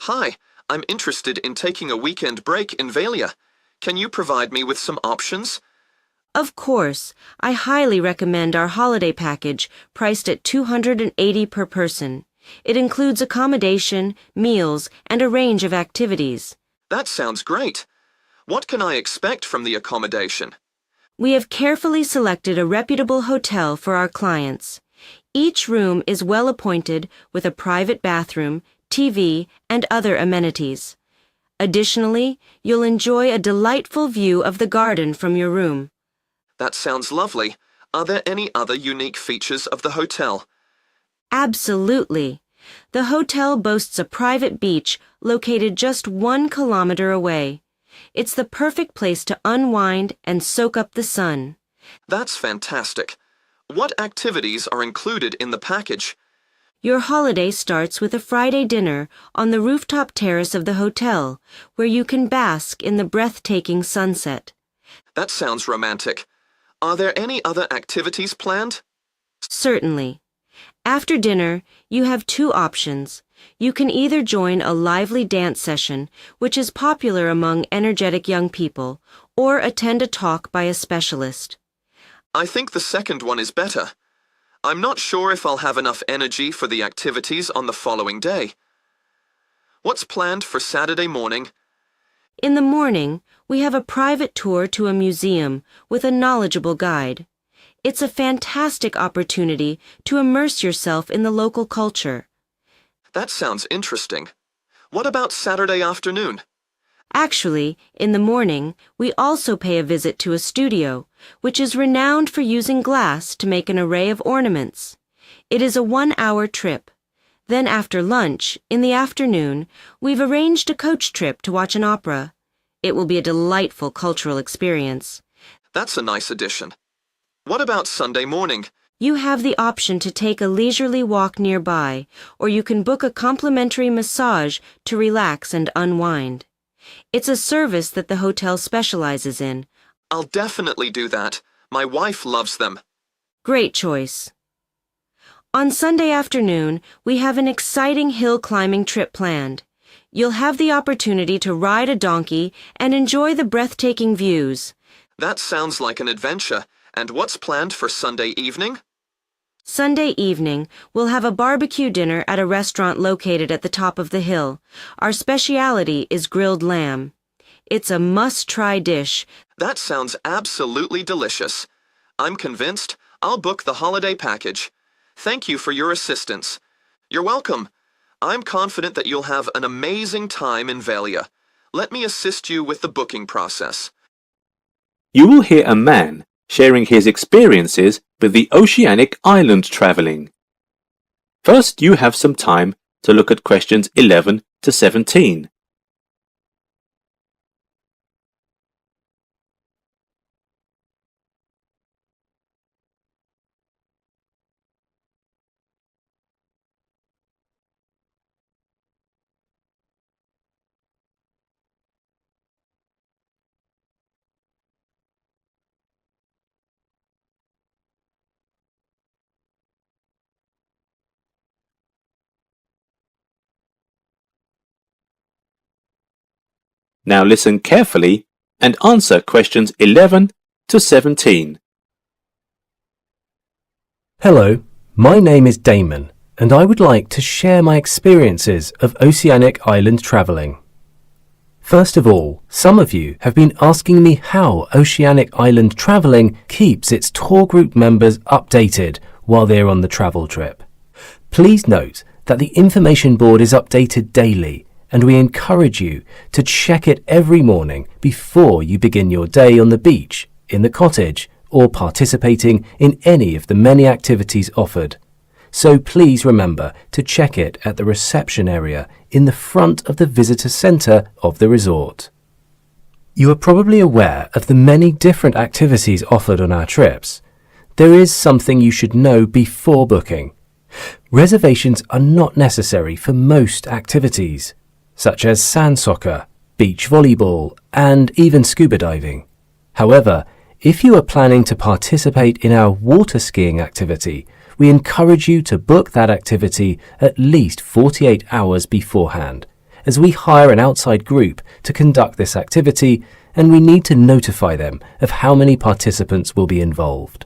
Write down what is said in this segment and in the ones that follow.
Hi, I'm interested in taking a weekend break in Valia. Can you provide me with some options? Of course, I highly recommend our holiday package priced at $280 per person. It includes accommodation, meals, and a range of activities. That sounds great. What can I expect from the accommodation? We have carefully selected a reputable hotel for our clients. Each room is well appointed with a private bathroom, TV, and other amenities. Additionally, you'll enjoy a delightful view of the garden from your room. That sounds lovely. Are there any other unique features of the hotel? Absolutely. The hotel boasts a private beach located just 1 kilometer away. It's the perfect place to unwind and soak up the sun. That's fantastic. What activities are included in the package? Your holiday starts with a Friday dinner on the rooftop terrace of the hotel, where you can bask in the breathtaking sunset. That sounds romantic. Are there any other activities planned? Certainly. After dinner, you have 2 options. You can either join a lively dance session, which is popular among energetic young people, or attend a talk by a specialist. I think the second one is better. I'm not sure if I'll have enough energy for the activities on the following day. What's planned for Saturday morning? In the morning, we have a private tour to a museum with a knowledgeable guide. It's a fantastic opportunity to immerse yourself in the local culture. That sounds interesting. What about Saturday afternoon? Actually, in the morning, we also pay a visit to a studio, which is renowned for using glass to make an array of ornaments. It is a 1-hour trip. Then after lunch, in the afternoon, we've arranged a coach trip to watch an opera. It will be a delightful cultural experience. That's a nice addition. What about Sunday morning? You have the option to take a leisurely walk nearby, or you can book a complimentary massage to relax and unwind. It's a service that the hotel specializes in. I'll definitely do that. My wife loves them. Great choice. On Sunday afternoon, we have an exciting hill climbing trip planned. You'll have the opportunity to ride a donkey and enjoy the breathtaking views. That sounds like an adventure. And what's planned for Sunday evening? Sunday evening, we'll have a barbecue dinner at a restaurant located at the top of the hill. Our specialty is grilled lamb. It's a must-try dish. That sounds absolutely delicious. I'm convinced I'll book the holiday package. Thank you for your assistance. You're welcome. I'm confident that you'll have an amazing time in Valia. Let me assist you with the booking process. You will hear a man sharing his experiences with the oceanic island travelling. First, you have some time to look at questions 11 to 17. Now listen carefully and answer questions 11 to 17. Hello, my name is Damon, and I would like to share my experiences of oceanic island travelling. First of all, some of you have been asking me how oceanic island travelling keeps its tour group members updated while they're on the travel trip. Please note that the information board is updated daily, and we encourage you to check it every morning before you begin your day on the beach, in the cottage, or participating in any of the many activities offered. So please remember to check it at the reception area in the front of the visitor centre of the resort. You are probably aware of the many different activities offered on our trips. There is something you should know before booking. Reservations are not necessary for most activities, such as sand soccer, beach volleyball, and even scuba diving. However, if you are planning to participate in our water skiing activity, we encourage you to book that activity at least 48 hours beforehand, as we hire an outside group to conduct this activity, and we need to notify them of how many participants will be involved.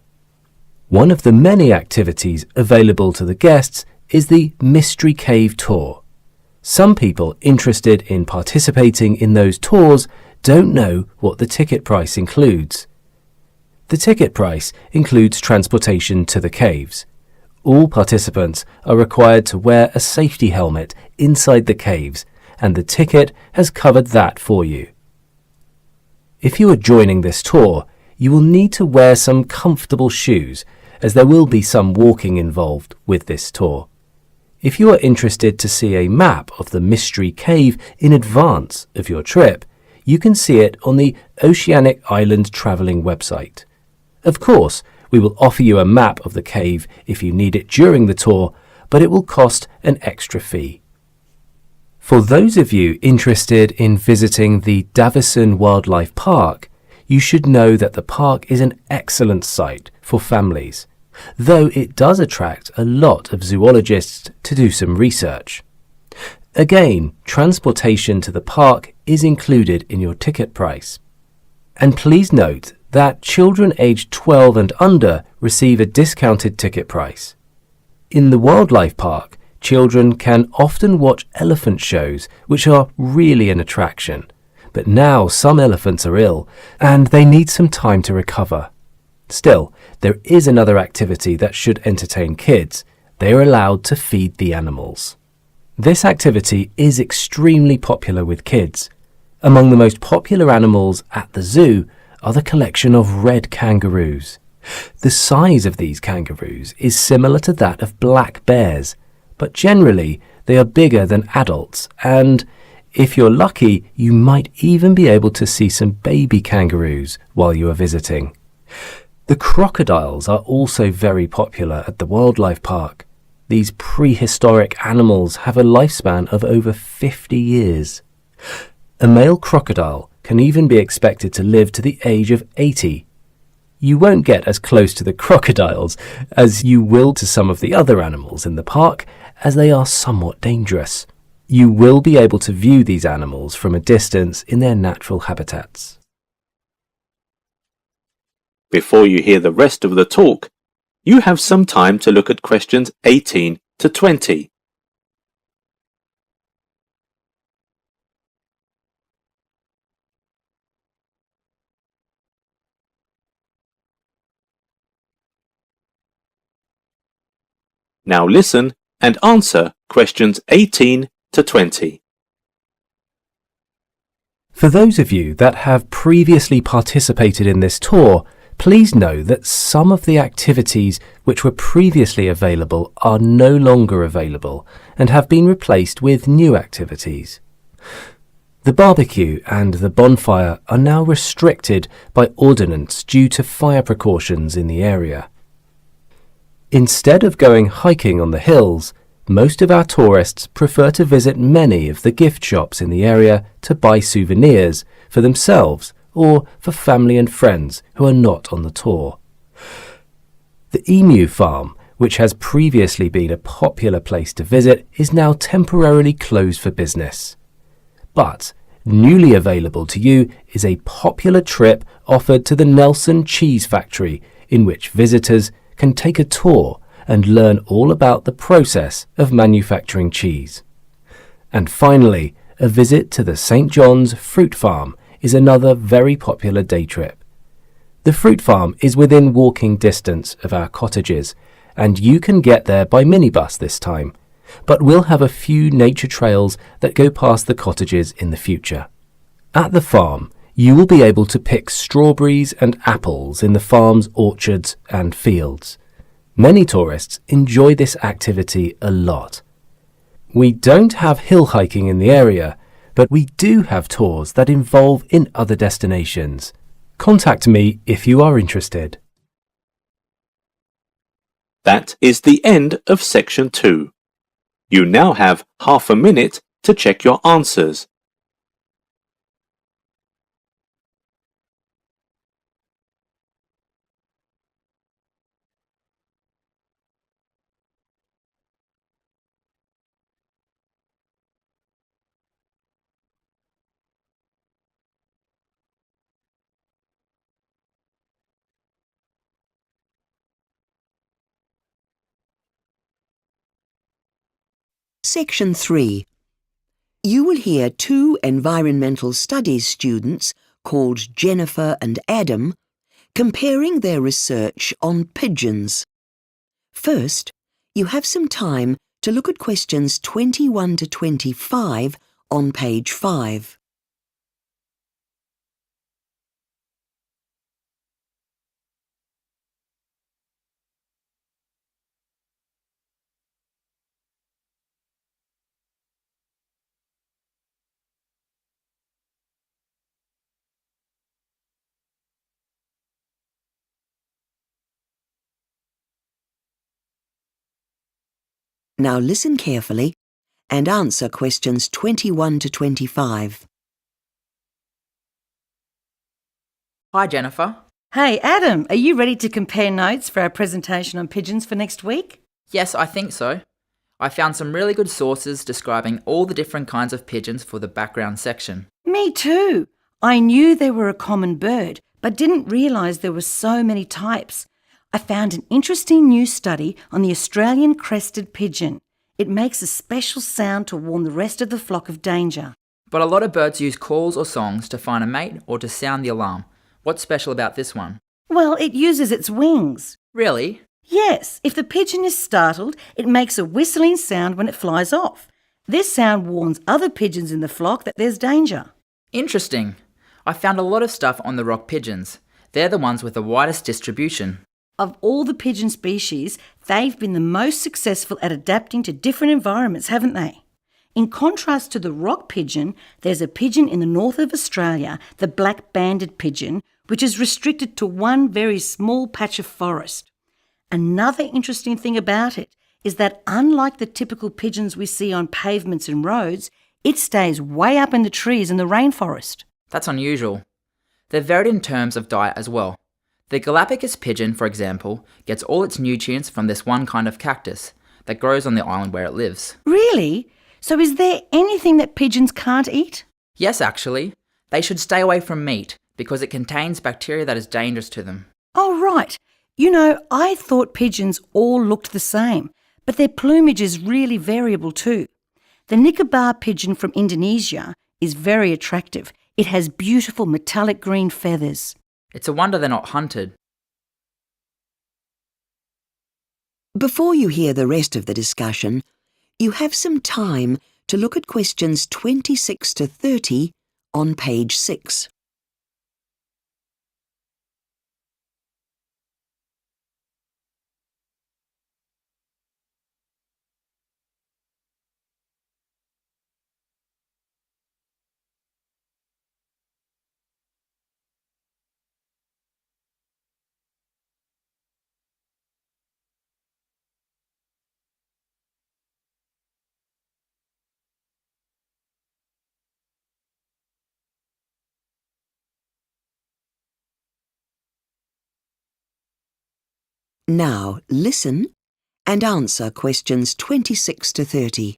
One of the many activities available to the guests is the Mystery Cave Tour. Some people interested in participating in those tours don't know what the ticket price includes. The ticket price includes transportation to the caves. All participants are required to wear a safety helmet inside the caves, and the ticket has covered that for you. If you are joining this tour, you will need to wear some comfortable shoes, as there will be some walking involved with this tour. If you are interested to see a map of the Mystery Cave in advance of your trip, you can see it on the Oceanic Island Travelling website. Of course, we will offer you a map of the cave if you need it during the tour, but it will cost an extra fee. For those of you interested in visiting the Davison Wildlife Park, you should know that the park is an excellent site for families, though it does attract a lot of zoologists to do some research. Again, transportation to the park is included in your ticket price. And please note that children aged 12 and under receive a discounted ticket price. In the wildlife park, children can often watch elephant shows, which are really an attraction. But now some elephants are ill, and they need some time to recover. Still, there is another activity that should entertain kids. They are allowed to feed the animals. This activity is extremely popular with kids. Among the most popular animals at the zoo are the collection of red kangaroos. The size of these kangaroos is similar to that of black bears, but generally they are bigger than adults, and if you're lucky, you might even be able to see some baby kangaroos while you are visiting. The crocodiles are also very popular at the wildlife park. These prehistoric animals have a lifespan of over 50 years. A male crocodile can even be expected to live to the age of 80. You won't get as close to the crocodiles as you will to some of the other animals in the park, as they are somewhat dangerous. You will be able to view these animals from a distance in their natural habitats. Before you hear the rest of the talk, you have some time to look at questions 18 to 20. Now listen and answer questions 18 to 20. For those of you that have previously participated in this tour, please know that some of the activities which were previously available are no longer available and have been replaced with new activities. The barbecue and the bonfire are now restricted by ordinance due to fire precautions in the area. Instead of going hiking on the hills, most of our tourists prefer to visit many of the gift shops in the area to buy souvenirs for themselves or for family and friends who are not on the tour. The emu farm, which has previously been a popular place to visit, is now temporarily closed for business. But newly available to you is a popular trip offered to the Nelson Cheese Factory, in which visitors can take a tour and learn all about the process of manufacturing cheese. And finally, a visit to the St. John's Fruit Farm is another very popular day trip. The fruit farm is within walking distance of our cottages, and you can get there by minibus this time, but we'll have a few nature trails that go past the cottages in the future. At the farm, you will be able to pick strawberries and apples in the farm's orchards and fields. Many tourists enjoy this activity a lot. We don't have hill hiking in the area, but we do have tours that involve in other destinations. Contact me if you are interested. That is the end of section 2. You now have half a minute to check your answers. Section 3. You will hear two environmental studies students called Jennifer and Adam comparing their research on pigeons. First, you have some time to look at questions 21 to 25 on page 5. Now listen carefully and answer questions 21 to 25. Hi, Jennifer. Hey, Adam, are you ready to compare notes for our presentation on pigeons for next week? Yes, I think so. I found some really good sources describing all the different kinds of pigeons for the background section. Me too. I knew they were a common bird, but didn't realise there were so many types. I found an interesting new study on the Australian crested pigeon. It makes a special sound to warn the rest of the flock of danger. But a lot of birds use calls or songs to find a mate or to sound the alarm. What's special about this one? Well, it uses its wings. Really? Yes, if the pigeon is startled, it makes a whistling sound when it flies off. This sound warns other pigeons in the flock that there's danger. Interesting. I found a lot of stuff on the rock pigeons. They're the ones with the widest distribution. Of all the pigeon species, they've been the most successful at adapting to different environments, haven't they? In contrast to the rock pigeon, there's a pigeon in the north of Australia, the black-banded pigeon, which is restricted to one very small patch of forest. Another interesting thing about it is that unlike the typical pigeons we see on pavements and roads, it stays way up in the trees in the rainforest. That's unusual. They're varied in terms of diet as well. The Galapagos pigeon, for example, gets all its nutrients from this one kind of cactus that grows on the island where it lives. Really? So is there anything that pigeons can't eat? Yes, actually. They should stay away from meat because it contains bacteria that is dangerous to them. Oh, right. You know, I thought pigeons all looked the same, but their plumage is really variable too. The Nicobar pigeon from Indonesia is very attractive. It has beautiful metallic green feathers. It's a wonder they're not hunted. Before you hear the rest of the discussion, you have some time to look at questions 26 to 30 on page 6. Now listen and answer questions 26 to 30.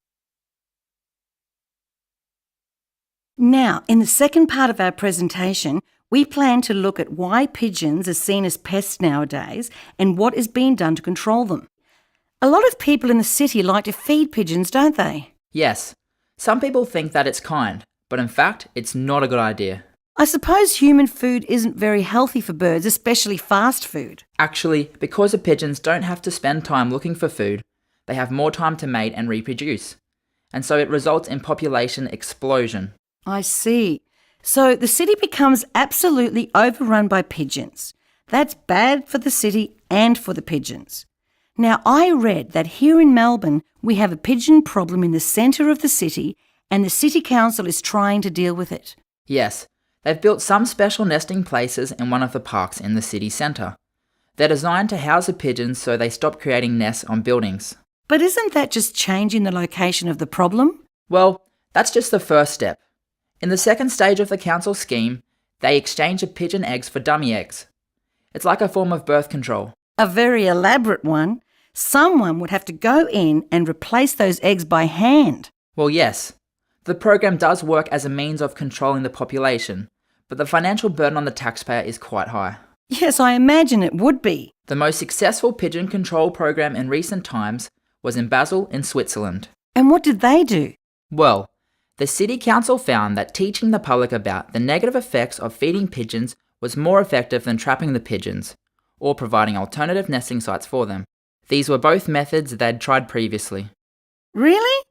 Now, in the second part of our presentation, we plan to look at why pigeons are seen as pests nowadays and what is being done to control them. A lot of people in the city like to feed pigeons, don't they? Yes, some people think that it's kind, but in fact, it's not a good idea. I suppose human food isn't very healthy for birds, especially fast food. Actually, because the pigeons don't have to spend time looking for food, they have more time to mate and reproduce. And so it results in population explosion. I see. So the city becomes absolutely overrun by pigeons. That's bad for the city and for the pigeons. Now, I read that here in Melbourne, we have a pigeon problem in the centre of the city, and the City Council is trying to deal with it. Yes, they've built some special nesting places in one of the parks in the city centre. They're designed to house the pigeons so they stop creating nests on buildings. But isn't that just changing the location of the problem? Well, that's just the first step. In the second stage of the council scheme, they exchange the pigeon eggs for dummy eggs. It's like a form of birth control. A very elaborate one. Someone would have to go in and replace those eggs by hand. Well, yes. The program does work as a means of controlling the population, but the financial burden on the taxpayer is quite high. Yes, I imagine it would be. The most successful pigeon control program in recent times was in Basel in Switzerland. And what did they do? Well, the City Council found that teaching the public about the negative effects of feeding pigeons was more effective than trapping the pigeons, or providing alternative nesting sites for them. These were both methods they'd tried previously. Really?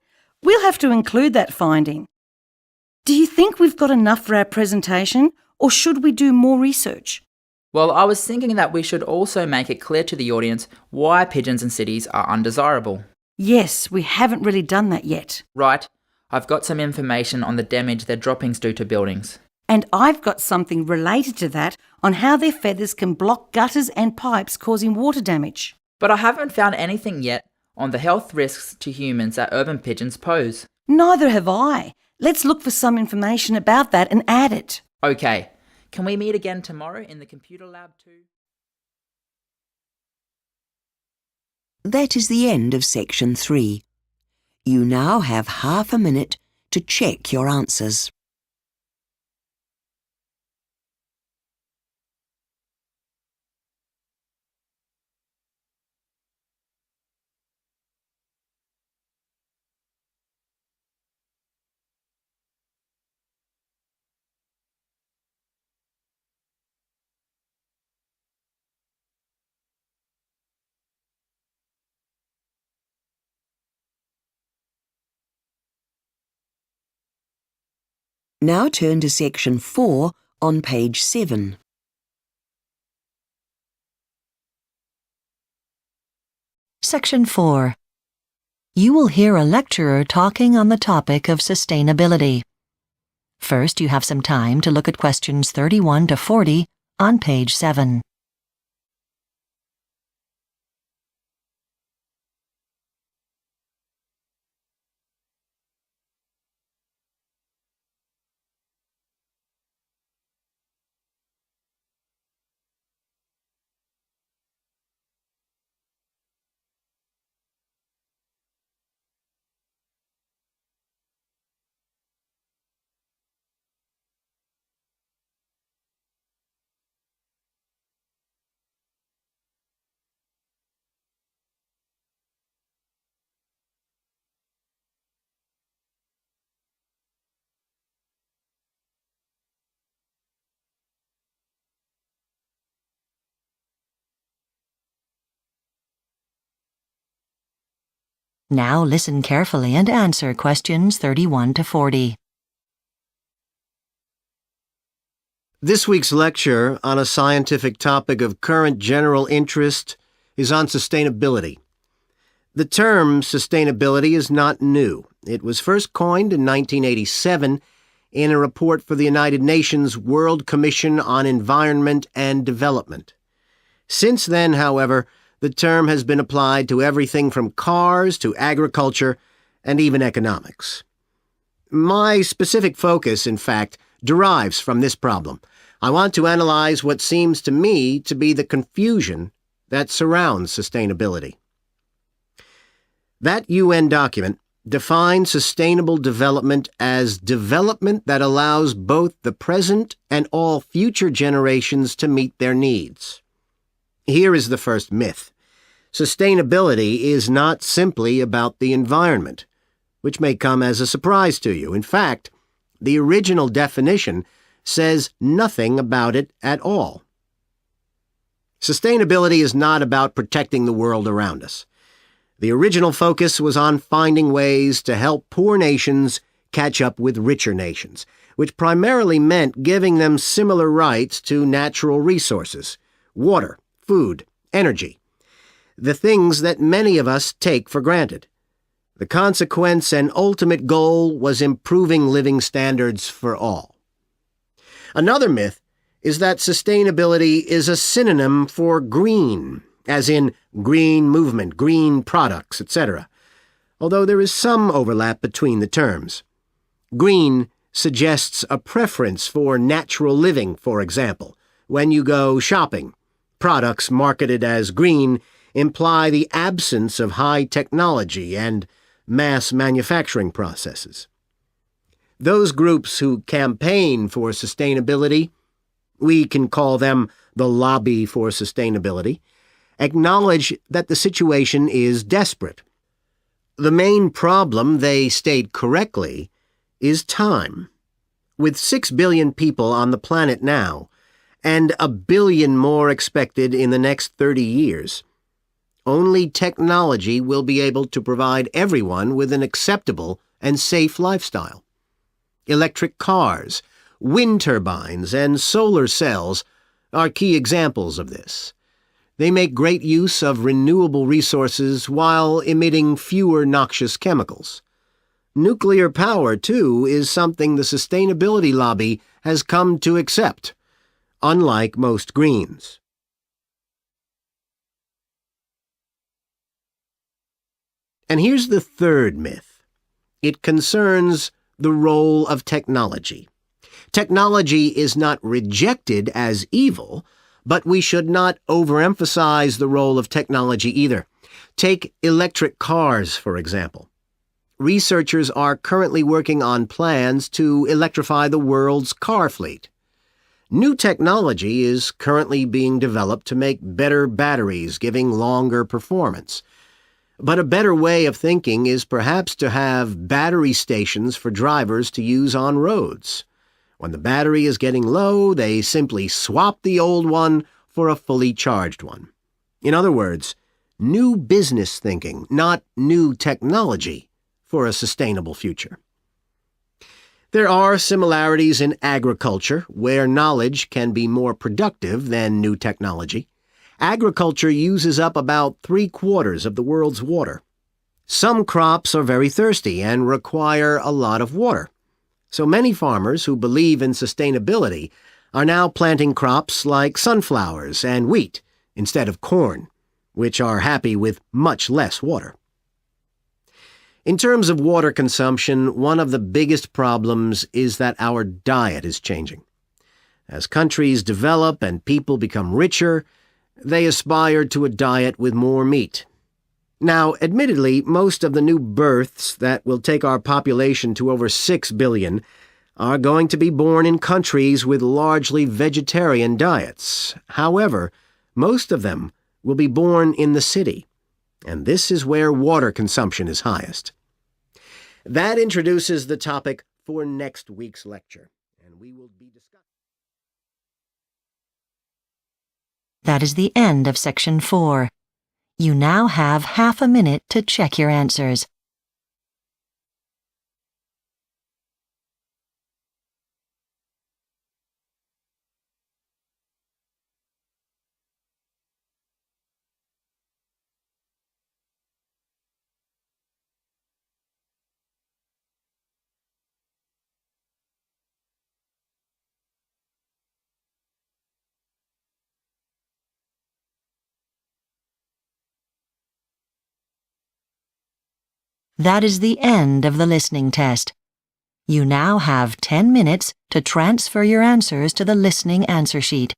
We'll have to include that finding. Do you think we've got enough for our presentation, or should we do more research? Well, I was thinking that we should also make it clear to the audience why pigeons in cities are undesirable. Yes, we haven't really done that yet. Right, I've got some information on the damage their droppings do to buildings. And I've got something related to that on how their feathers can block gutters and pipes causing water damage. But I haven't found anything yet on the health risks to humans that urban pigeons pose. Neither have I. Let's look for some information about that and add it. Okay, can we meet again tomorrow in the computer lab too? That is the end of section 3. You now have half a minute to check your answers. Now turn to section 4 on page 7. Section 4. You will hear a lecturer talking on the topic of sustainability. First, you have some time to look at questions 31 to 40 on page 7. Now listen carefully and answer questions 31 to 40. This week's lecture on a scientific topic of current general interest is on sustainability. The term sustainability is not new. It was first coined in 1987 in a report for the United Nations World Commission on Environment and Development. Since then, however, the term has been applied to everything from cars to agriculture and even economics. My specific focus, in fact, derives from this problem. I want to analyze what seems to me to be the confusion that surrounds sustainability. That UN document defines sustainable development as development that allows both the present and all future generations to meet their needs. Here is the first myth. Sustainability is not simply about the environment, which may come as a surprise to you. In fact, the original definition says nothing about it at all. Sustainability is not about protecting the world around us. The original focus was on finding ways to help poor nations catch up with richer nations, which primarily meant giving them similar rights to natural resources, water, food, energy, the things that many of us take for granted. The consequence and ultimate goal was improving living standards for all. Another myth is that sustainability is a synonym for green, as in green movement, green products, etc., although there is some overlap between the terms. Green suggests a preference for natural living, for example. When you go shopping, products marketed as green imply the absence of high technology and mass manufacturing processes. Those groups who campaign for sustainability, we can call them the lobby for sustainability, acknowledge that the situation is desperate. The main problem, they state correctly, is time. With 6 billion people on the planet now, and 1 billion more expected in the next 30 years, only technology will be able to provide everyone with an acceptable and safe lifestyle. Electric cars, wind turbines, and solar cells are key examples of this. They make great use of renewable resources while emitting fewer noxious chemicals. Nuclear power, too, is something the sustainability lobby has come to accept, unlike most greens. And here's the third myth. It concerns the role of technology. Technology is not rejected as evil, but we should not overemphasize the role of technology either. Take electric cars, for example. Researchers are currently working on plans to electrify the world's car fleet. New technology is currently being developed to make better batteries, giving longer performance. But a better way of thinking is perhaps to have battery stations for drivers to use on roads. When the battery is getting low, they simply swap the old one for a fully charged one. In other words, new business thinking, not new technology, for a sustainable future. There are similarities in agriculture, where knowledge can be more productive than new technology. Agriculture uses up about 3/4 of the world's water. Some crops are very thirsty and require a lot of water. So many farmers who believe in sustainability are now planting crops like sunflowers and wheat instead of corn, which are happy with much less water. In terms of water consumption, one of the biggest problems is that our diet is changing. As countries develop and people become richer, they aspire to a diet with more meat. Now, admittedly, most of the new births that will take our population to over 6 billion are going to be born in countries with largely vegetarian diets. However, most of them will be born in the city, and this is where water consumption is highest. That introduces the topic for next week's lecture, and we will be discussing. That is the end of Section 4. You now have half a minute to check your answers. That is the end of the listening test. You now have 10 minutes to transfer your answers to the listening answer sheet.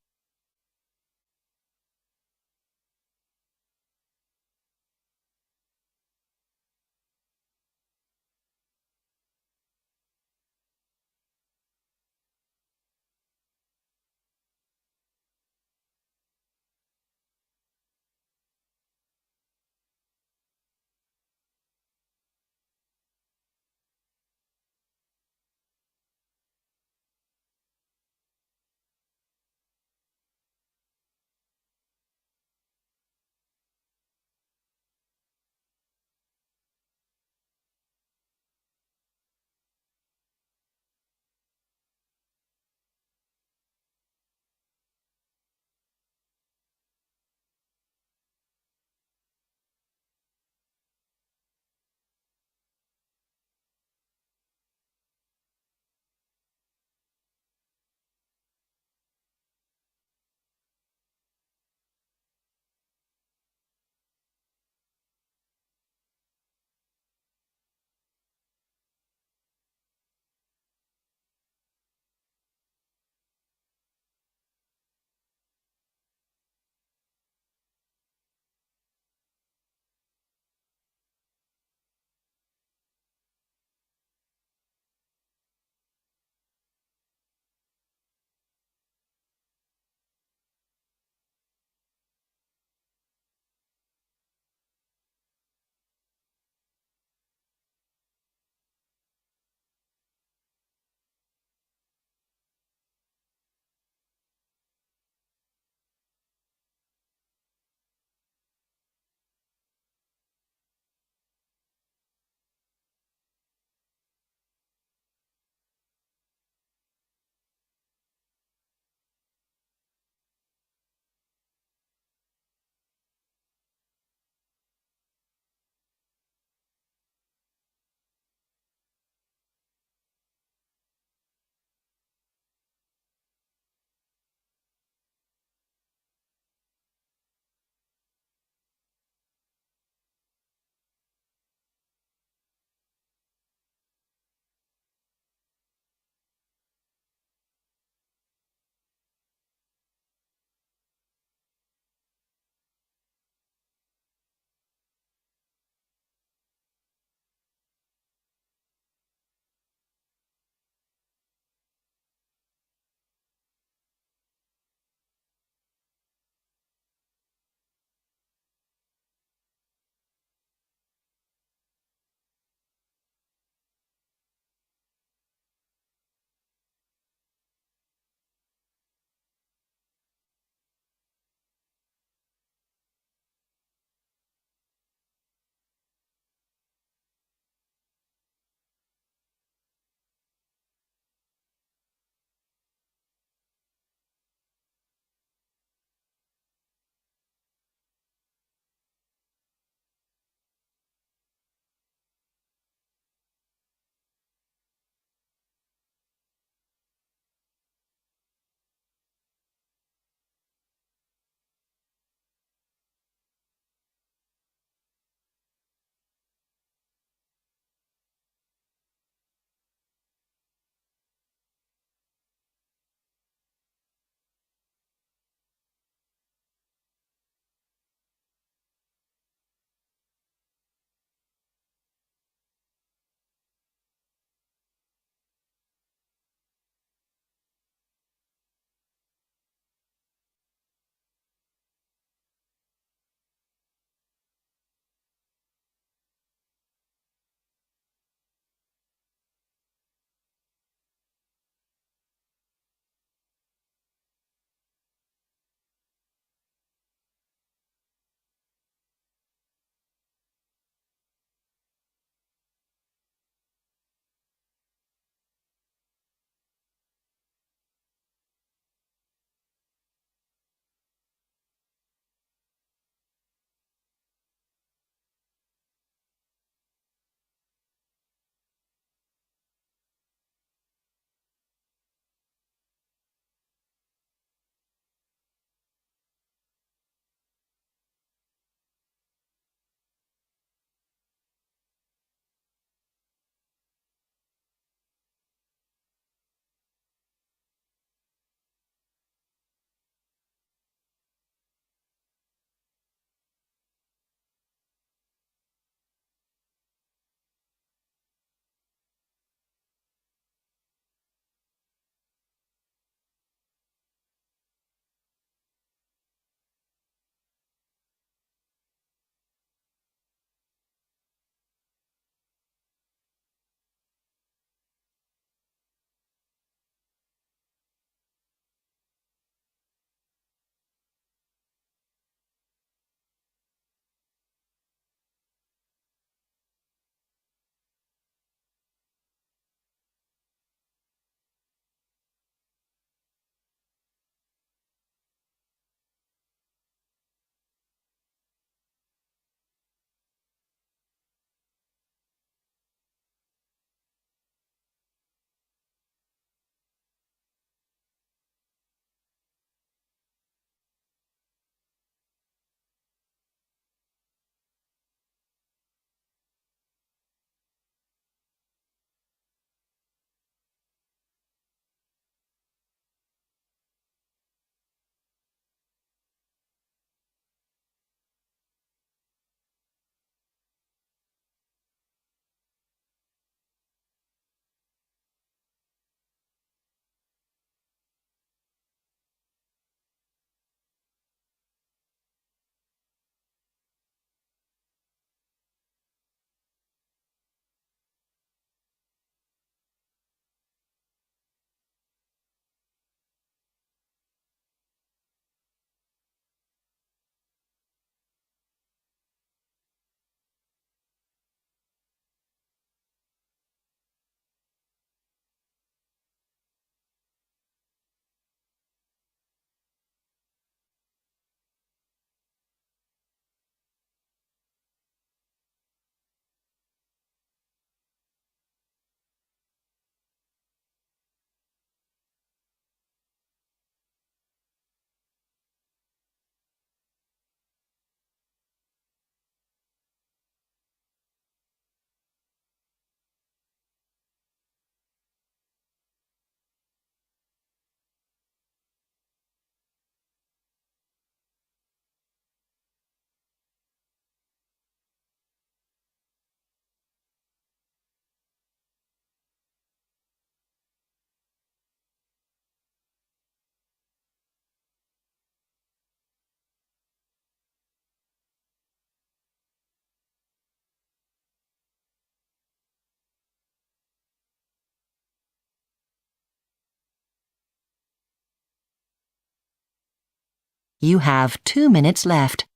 You have 2 minutes left.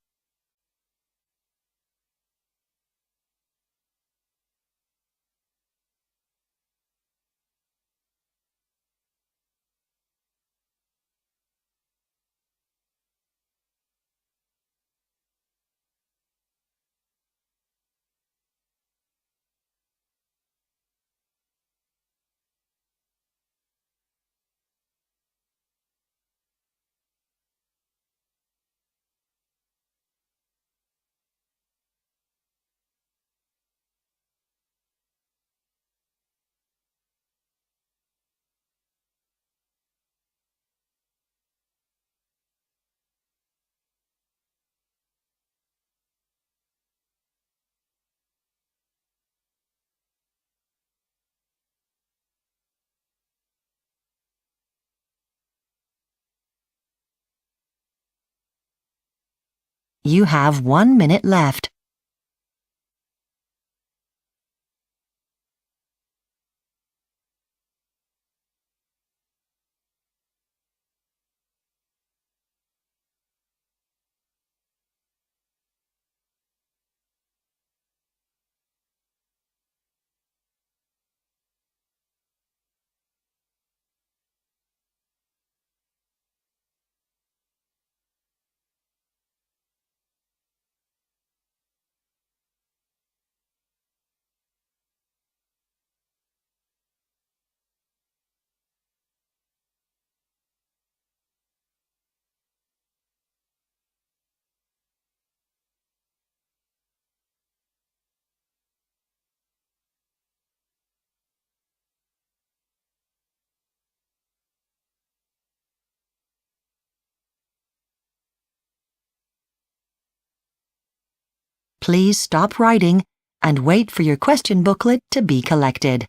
You have 1 minute left. Please stop writing and wait for your question booklet to be collected.